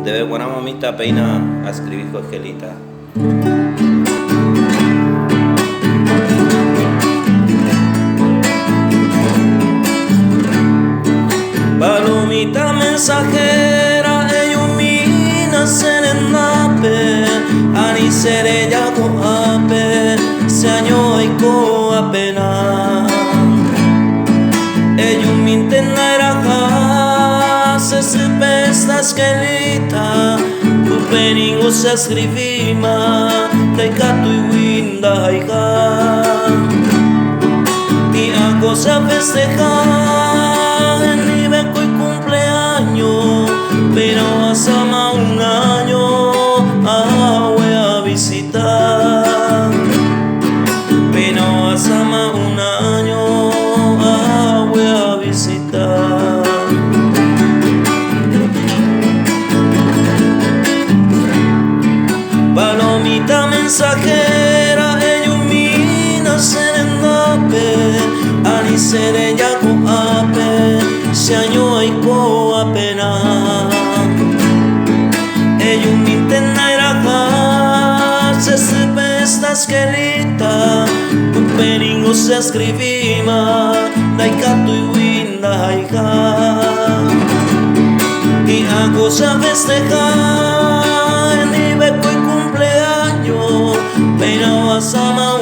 Debe buena mamita peina a escribir Jorgelita. Palomita mensajera, illumina serenape, ani serella coape, se año y coapena. Illuminte nairaja, se pesta esquelita, tu peningo se escribima, de catu y winda y hago se festejar en mi beco y cumpleaños, pero asama un año voy a visitar, pero asama un año voy a visitar. Palomita mensajera, illumina serenape, ani serella coape, se año y coapena. Illuminte nairaja, se pesta esquelita, tu peningo se escribima, daikatu y winda y hago se festejar en mi beco y cumpleaños, pero asama